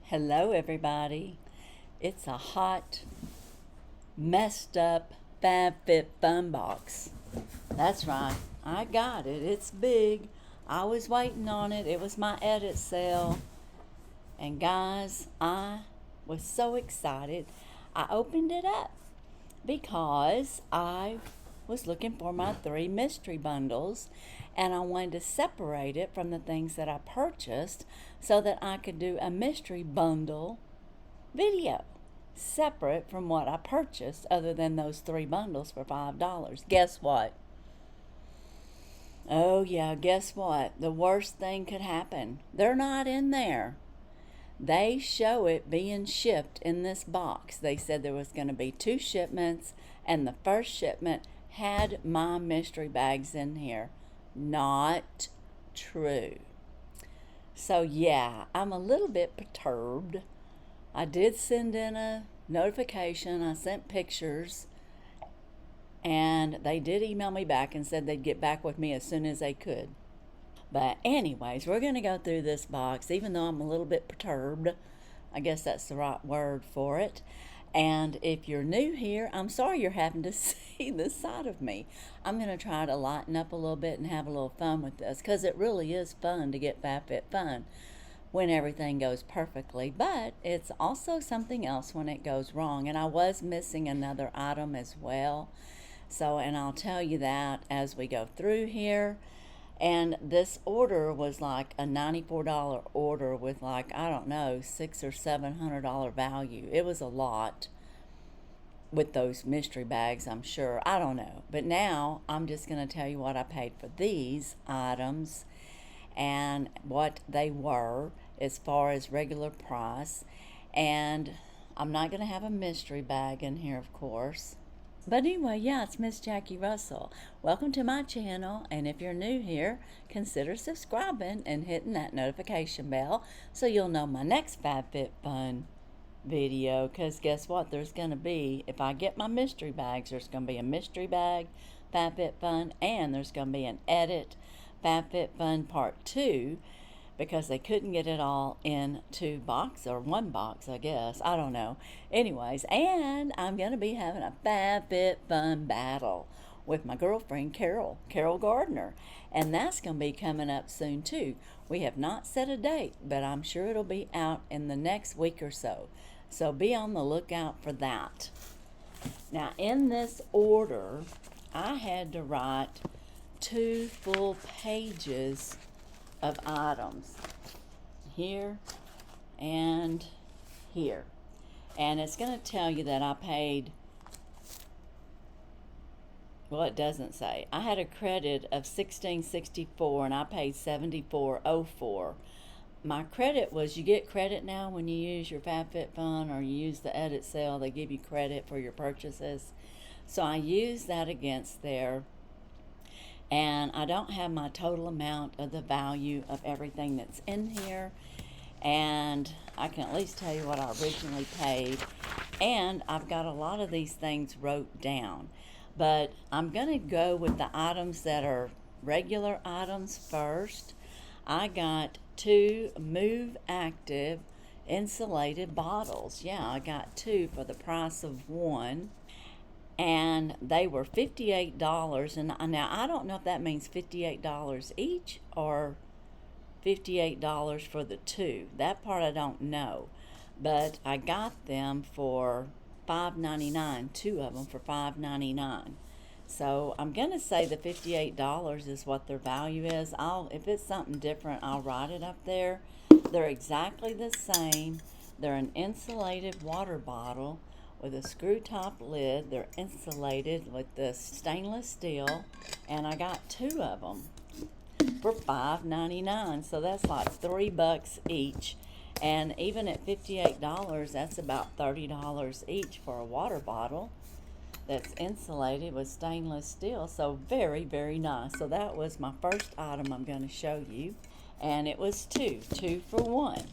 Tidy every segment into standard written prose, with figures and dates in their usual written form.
Hello everybody. It's a hot, messed up Fabfitfun box. That's right. I got it. It's big. I was waiting on it. It was my edit sale. And guys, I was so excited. I opened it up because I was looking for my 3 mystery bundles and I wanted to separate it from the things that I purchased so that I could do a mystery bundle video separate from what I purchased other than those 3 bundles for $5. Guess what? Oh yeah, guess what? The worst thing could happen. They're not in there. They show it being shipped in this box. They said there was going to be 2 shipments and the first shipment had my mystery bags in here. Not true. So yeah, I'm a little bit perturbed. I did send in a notification. I sent pictures and they did email me back and said they'd get back with me as soon as they could. But anyways, we're going to go through this box, even though I'm a little bit perturbed. I guess that's the right word for it. And if you're new here, I'm sorry you're having to see this side of me. I'm going to try to lighten up a little bit and have a little fun with this, because it really is fun to get Fabfitfun when everything goes perfectly. But it's also something else when it goes wrong. And I was missing another item as well. So, and I'll tell you that as we go through here. And this order was like a $94 order with like, I don't know, $600 or $700 value. It was a lot with those mystery bags, I'm sure. I don't know. But now I'm just going to tell you what I paid for these items and what they were as far as regular price. And I'm not going to have a mystery bag in here, of course. But anyway, yeah, it's Miss Jackie Russell. Welcome to my channel, and if you're new here, consider subscribing and hitting that notification bell so you'll know my next Fabfitfun video, because guess what? There's going to be, if I get my mystery bags, there's going to be a mystery bag Fabfitfun, and there's going to be an edit Fabfitfun part 2, because they couldn't get it all in 2 boxes, or 1 box, I guess. I don't know. Anyways, and I'm going to be having a Fabfitfun battle with my girlfriend, Carol Gardner. And that's going to be coming up soon, too. We have not set a date, but I'm sure it'll be out in the next week or so. So be on the lookout for that. Now, in this order, I had to write 2 full pages of items here and here, and it's going to tell you that I paid, well, it doesn't say. I had a credit of $16.64 and I paid $74.04. My credit was, you get credit now when you use your Fabfitfun or you use the edit sale. They give you credit for your purchases, so I used that against there. And I don't have my total amount of the value of everything that's in here. And I can at least tell you what I originally paid. And I've got a lot of these things wrote down. But I'm going to go with the items that are regular items first. I got 2 Move Active insulated bottles. Yeah, I got 2 for the price of 1. And they were $58, and now I don't know if that means $58 each or $58 for the 2. That part I don't know, but I got them for $5.99, 2 of them for $5.99. So I'm gonna say the $58 is what their value is. If it's something different, I'll write it up there. They're exactly the same. They're an insulated water bottle with a screw top lid. They're insulated with this stainless steel, and I got 2 of them for $5.99. So that's like $3 each, and even at $58, that's about $30 each for a water bottle that's insulated with stainless steel. So very, very nice. So that was my first item I'm going to show you, and it was 2 for 1.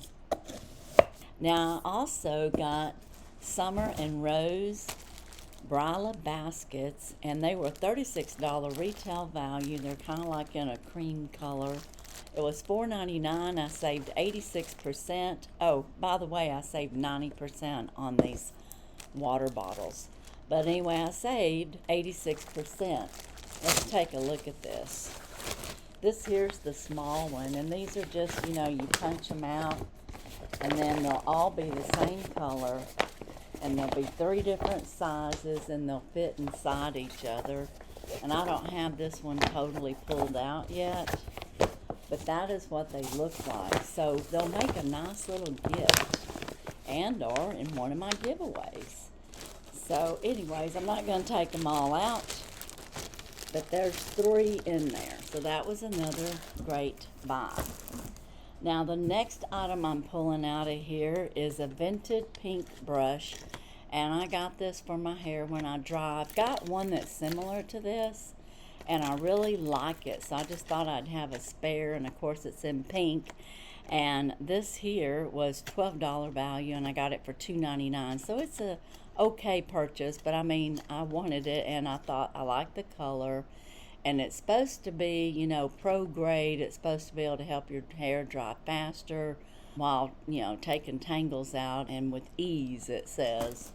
Now I also got Summer and Rose Bryla baskets, and they were $36 retail value. They're kind of like in a cream color, It was $4.99. I saved 86%. Oh, by the way, I saved 90% on these water bottles. But anyway, I saved 86%. Let's take a look at this. This here's the small one, and these are just, you know, you punch them out, and then they'll all be the same color, and there'll be 3 different sizes, and they'll fit inside each other. And I don't have this one totally pulled out yet, but that is what they look like. So they'll make a nice little gift, and or in one of my giveaways. So anyways, I'm not going to take them all out, but there's 3 in there. So that was another great buy. Now the next item I'm pulling out of here is a vented pink brush, and I got this for my hair when I dry. I've got one that's similar to this, and I really like it, so I just thought I'd have a spare, and of course it's in pink. And this here was $12 value, and I got it for $2.99, so it's a okay purchase. But I mean, I wanted it, and I thought I like the color, and it's supposed to be, you know, pro grade. It's supposed to be able to help your hair dry faster while, you know, taking tangles out, and with ease, it says.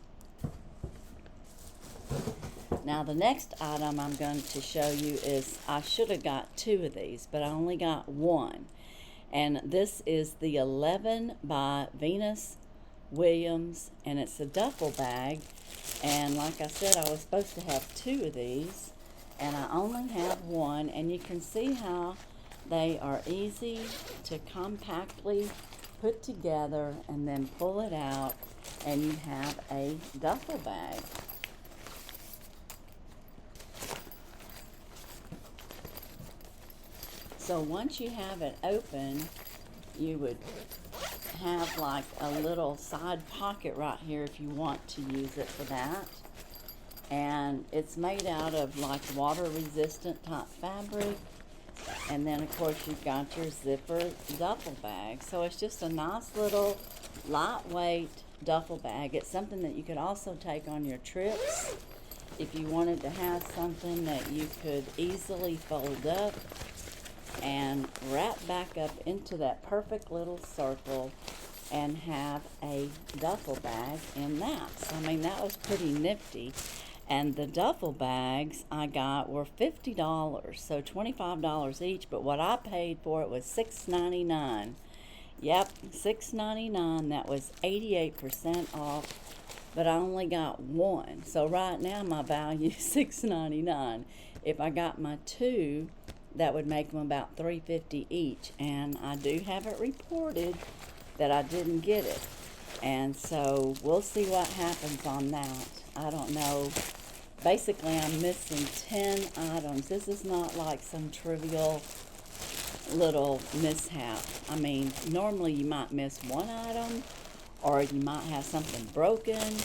Now the next item I'm going to show you is, I should have got 2 of these, but I only got 1. And this is the 11 by Venus Williams, and it's a duffel bag. And like I said, I was supposed to have 2 of these, and I only have 1. And you can see how they are easy to compactly put together and then pull it out, and you have a duffel bag. So once you have it open, you would have like a little side pocket right here if you want to use it for that. And it's made out of like water resistant type fabric. And then of course you've got your zipper duffel bag. So it's just a nice little lightweight duffel bag. It's something that you could also take on your trips if you wanted to have something that you could easily fold up and wrap back up into that perfect little circle and have a duffel bag in that. So I mean, that was pretty nifty. And the duffel bags I got were $50, so $25 each, but what I paid for it was $6.99. Yep, $6.99. That was 88% off, but I only got 1. So right now my value is $6.99. If I got my 2, that would make them about $3.50 each, and I do have it reported that I didn't get it, and so we'll see what happens on that. I don't know. Basically, I'm missing 10 items. This is not like some trivial little mishap. I mean, normally you might miss 1 item, or you might have something broken,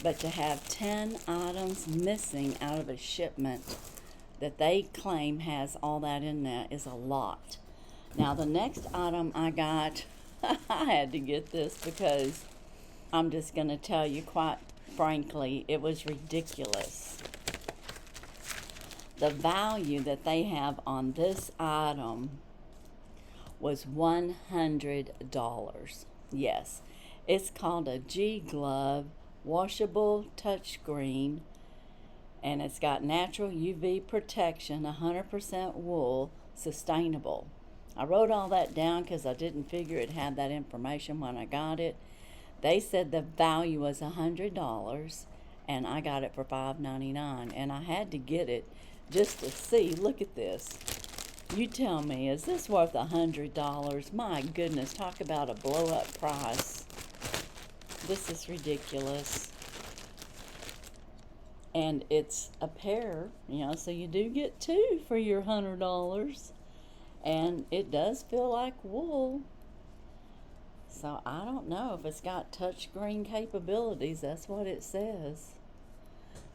but to have 10 items missing out of a shipment that they claim has all that in there is a lot. Now the next item I got, I had to get this because I'm just going to tell you quite frankly, it was ridiculous. The value that they have on this item was $100. Yes, it's called a G-Glove washable touchscreen, and it's got natural UV protection, 100% wool, sustainable. I wrote all that down because I didn't figure it had that information when I got it. They said the value was $100, and I got it for $5.99, and I had to get it just to see. Look at this. You tell me, is this worth $100? My goodness, talk about a blow-up price. This is ridiculous. And it's a pair, you know, so you do get 2 for your $100. And it does feel like wool. So I don't know if it's got touchscreen capabilities. That's what it says.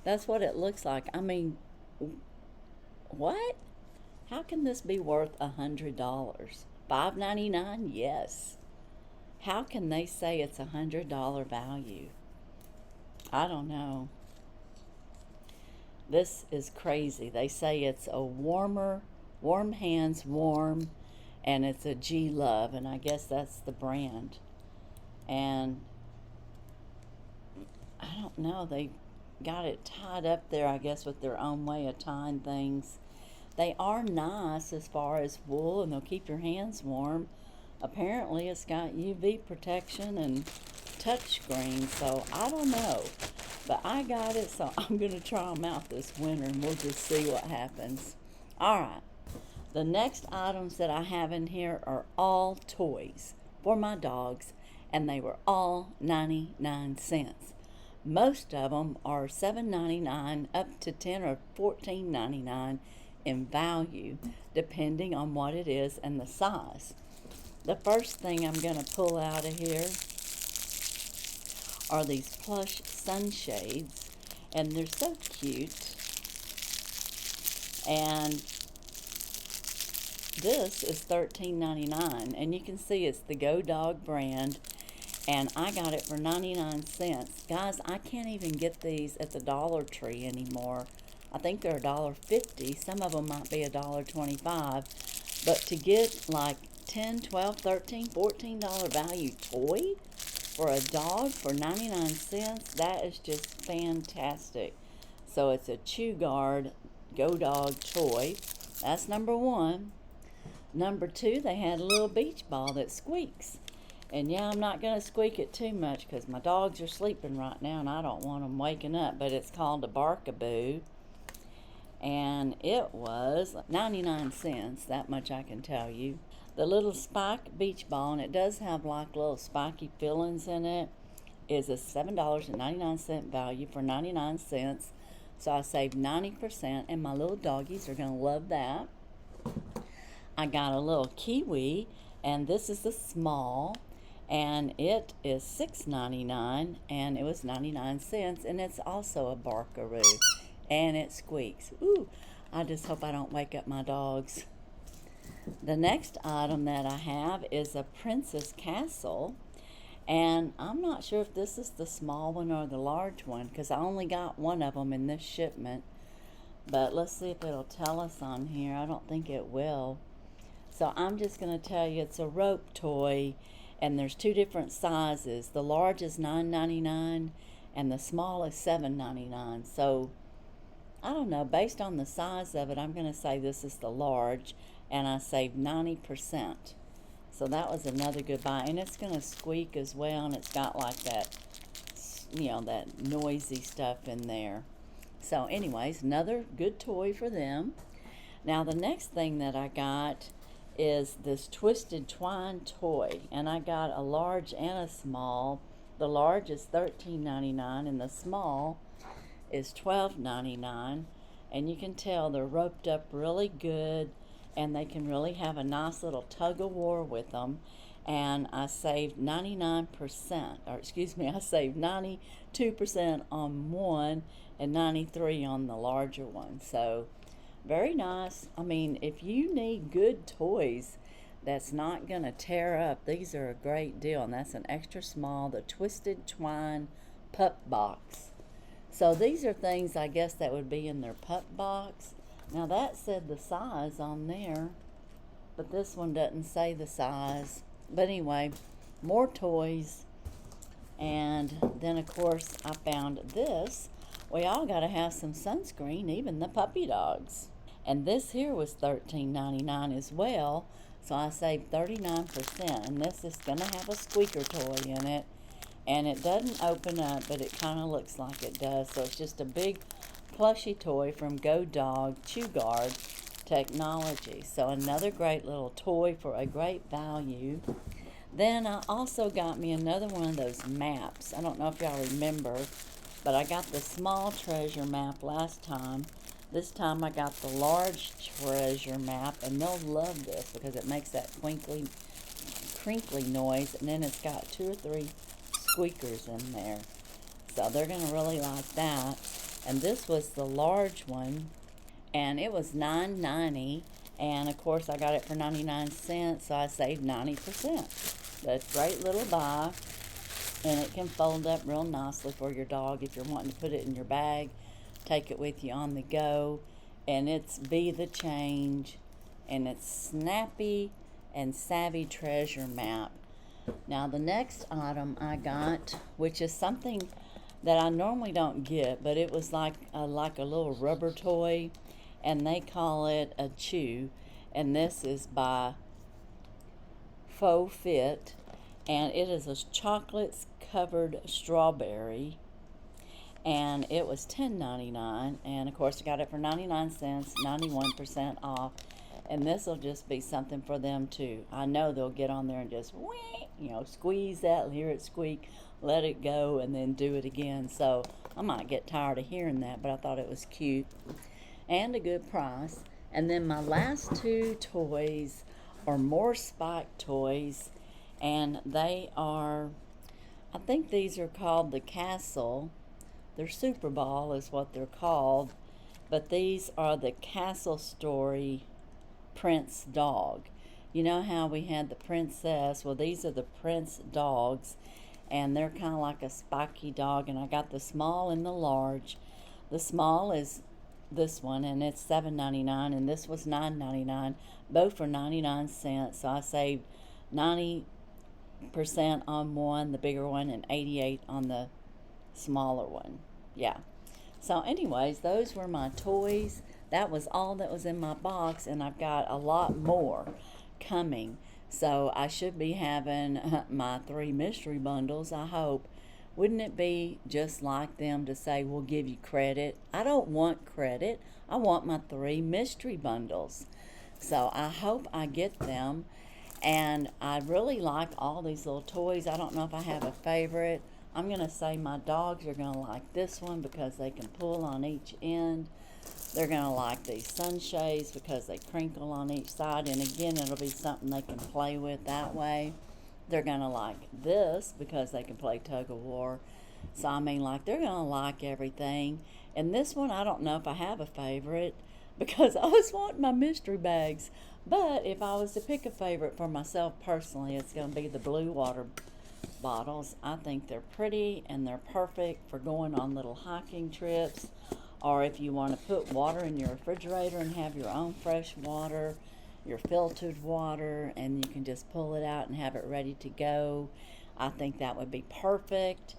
That's what it looks like. I mean, what? How can this be worth $100? $5.99? Yes. How can they say it's $100 value? I don't know. This is crazy. They say it's a warm hands warm, and it's a G Love, and I guess that's the brand. And I don't know, they got it tied up there, I guess, with their own way of tying things. They are nice as far as wool, and they'll keep your hands warm. Apparently it's got UV protection and touch screen, so I don't know. But I got it, so I'm going to try them out this winter, and we'll just see what happens. Alright, the next items that I have in here are all toys for my dogs, and they were all 99 cents. Most of them are $7.99 up to $10 or $14.99 in value, depending on what it is and the size. The first thing I'm going to pull out of here are these plush sunshades, and they're so cute. And this is $13.99, and you can see it's the Go Dog brand, and I got it for 99 cents. Guys, I can't even get these at the Dollar Tree anymore. I think they're $1.50. Some of them might be $1.25. But to get like $10, $12, $13, $14 value toy for a dog for 99 cents, that is just fantastic. So it's a Chew Guard Go Dog toy. That's number one. Number two, they had a little beach ball that squeaks. And yeah, I'm not going to squeak it too much because my dogs are sleeping right now and I don't want them waking up. But it's called a Barkaboo. And it was 99 cents, that much I can tell you. The little spike beach ball, and it does have like little spiky fillings in it, is a $7.99 value for 99 cents. So I saved 90%, and my little doggies are going to love that. I got a little kiwi, and this is the small, and it is $6.99, and it was 99 cents, and it's also a Barkaroo, and it squeaks. Ooh, I just hope I don't wake up my dogs. The next item that I have is a Princess Castle, and I'm not sure if this is the small one or the large one because I only got one of them in this shipment, but let's see if it'll tell us on here. I don't think it will. So I'm just going to tell you it's a rope toy, and there's two different sizes. The large is $9.99 and the small is $7.99. So I don't know, based on the size of it, I'm going to say this is the large, and I saved 90%. So that was another good buy, and it's going to squeak as well, and it's got like that, you know, that noisy stuff in there. So anyways, another good toy for them. Now the next thing that I got is this twisted twine toy, and I got a large and a small. The large is $13.99 and the small is $12.99, and you can tell they're roped up really good, and they can really have a nice little tug of war with them. And I saved 99%, or excuse me, I saved 92% on one and 93% on the larger one. So very nice. I mean, if you need good toys that's not going to tear up, these are a great deal. And that's an extra small, the Twisted Twine Pup Box. So these are things, I guess, that would be in their pup box. Now that said the size on there, but this one doesn't say the size. But anyway, more toys. And then of course I found this. We all got to have some sunscreen, even the puppy dogs. And this here was $13.99 as well. So I saved 39%. And this is going to have a squeaker toy in it. And it doesn't open up, but it kind of looks like it does. So it's just a big plushy toy from Go Dog Chew Guard Technology. So another great little toy for a great value. Then I also got me another one of those maps. I don't know if y'all remember, but I got the small treasure map last time. This time I got the large treasure map, and they'll love this because it makes that crinkly noise, and then it's got 2 or 3 squeakers in there. So they're going to really like that. And this was the large one, and it was $9.90, and of course I got it for 99 cents, so I saved 90%. That's a great little buy, and it can fold up real nicely for your dog if you're wanting to put it in your bag, take it with you on the go. And it's Be the Change, and it's snappy, and Savvy Treasure Map. Now the next item I got, which is something that I normally don't get, but it was like a little rubber toy, and they call it a chew, and this is by Fabfitfun, and it is a chocolate covered strawberry, and it was $10.99, and of course I got it for 99 cents, 91% off. And this will just be something for them too. I know they'll get on there and just squeeze that, hear it squeak, let it go, and then do it again. So I might get tired of hearing that, but I thought it was cute and a good price. And then my last two toys are more spike toys, and they are, I think these are called the Castle. They're Super Ball is what they're called, but these are the Castle Story Prince dog. You know how we had the princess? Well, these are the Prince dogs, and they're kind of like a spiky dog, and I got the small and the large. The small is this one, and it's $7.99, and this was $9.99, both for 99 cents. So I saved 90% on one, the bigger one, and 88 on the smaller one. Yeah. So anyways, those were my toys. That was all that was in my box, and I've got a lot more coming. So I should be having my 3 mystery bundles, I hope. Wouldn't it be just like them to say, we'll give you credit? I don't want credit. I want my 3 mystery bundles. So I hope I get them. And I really like all these little toys. I don't know if I have a favorite. I'm going to say my dogs are going to like this one because they can pull on each end. They're going to like these sunshades because they crinkle on each side. And again, it'll be something they can play with that way. They're going to like this because they can play tug of war. So, I mean, like, they're going to like everything. And this one, I don't know if I have a favorite because I was wanting my mystery bags. But if I was to pick a favorite for myself personally, it's going to be the blue water bottles. I think they're pretty and they're perfect for going on little hiking trips, or if you want to put water in your refrigerator and have your own fresh water, your filtered water, and you can just pull it out and have it ready to go. I think that would be perfect.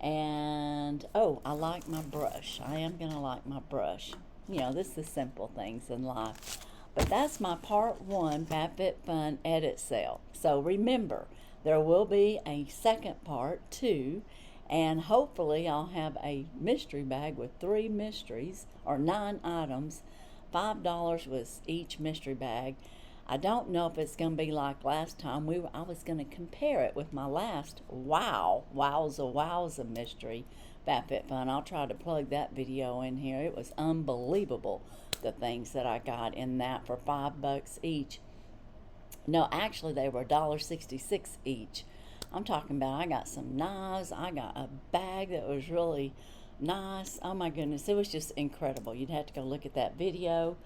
And oh, I like my brush. I am going to like my brush. You know, this is the simple things in life. But that's my part 1 Fabfitfun edit sale. So remember, there will be a second part 2, and hopefully I'll have a mystery bag with 3 mysteries, or 9 items. $5 was each mystery bag. I don't know if it's going to be like last time. I was going to compare it with my last Wowza mystery Fabfitfun. I'll try to plug that video in here. It was unbelievable, the things that I got in that for $5 each. No, actually they were $1.66 each. I'm talking about I got some knives. I got a bag that was really nice. Oh my goodness, it was just incredible. You'd have to go look at that video.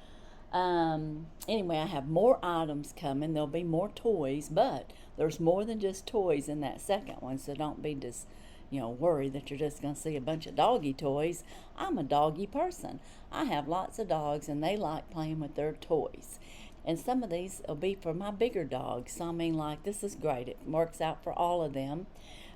Anyway, I have more items coming. There'll be more toys, but there's more than just toys in that second one, so don't be just worried that you're just going to see a bunch of doggy toys. I'm a doggy person. I have lots of dogs, and they like playing with their toys. And some of these will be for my bigger dogs. So, I mean, like, this is great. It works out for all of them.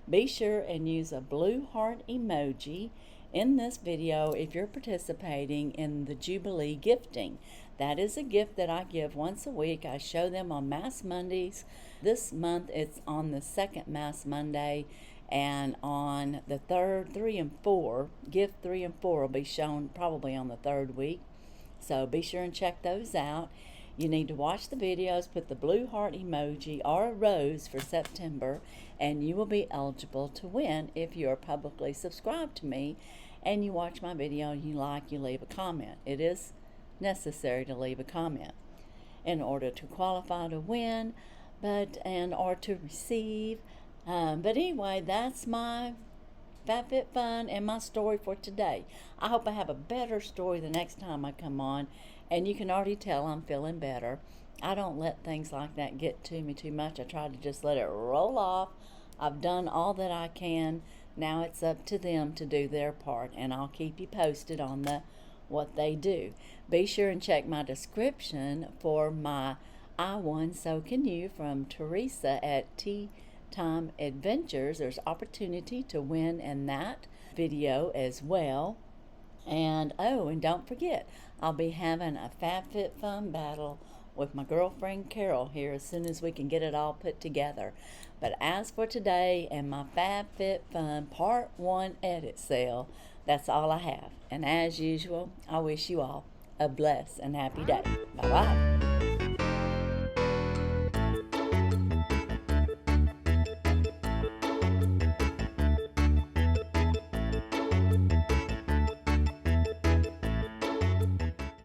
Be sure and use a blue heart emoji in this video if you're participating in the Jubilee gifting. That is a gift that I give once a week. I show them on Mass Mondays. This month it's on the second Mass Monday, and on the third, 3 and 4, gift 3 and 4 will be shown probably on the third week. So be sure and check those out. You need to watch the videos, put the blue heart emoji or a rose for September, and you will be eligible to win if you're publicly subscribed to me and you watch my video and you leave a comment. It is necessary to leave a comment in order to qualify to win, or to receive. But anyway, that's my Fabfitfun and my story for today. I hope I have a better story the next time I come on, and you can already tell I'm feeling better. I don't let things like that get to me too much. I try to just let it roll off. I've done all that I can. Now it's up to them to do their part, and I'll keep you posted on what they do. Be sure and check my description for my I won, so can you, from Teresa at Tea Time Adventures. There's opportunity to win in that video as well. And oh, and don't forget, I'll be having a Fabfitfun battle with my girlfriend Carol here as soon as we can get it all put together. But as for today and my Fabfitfun Part 1 edit sale, that's all I have. And as usual, I wish you all a blessed and happy day. Bye-bye.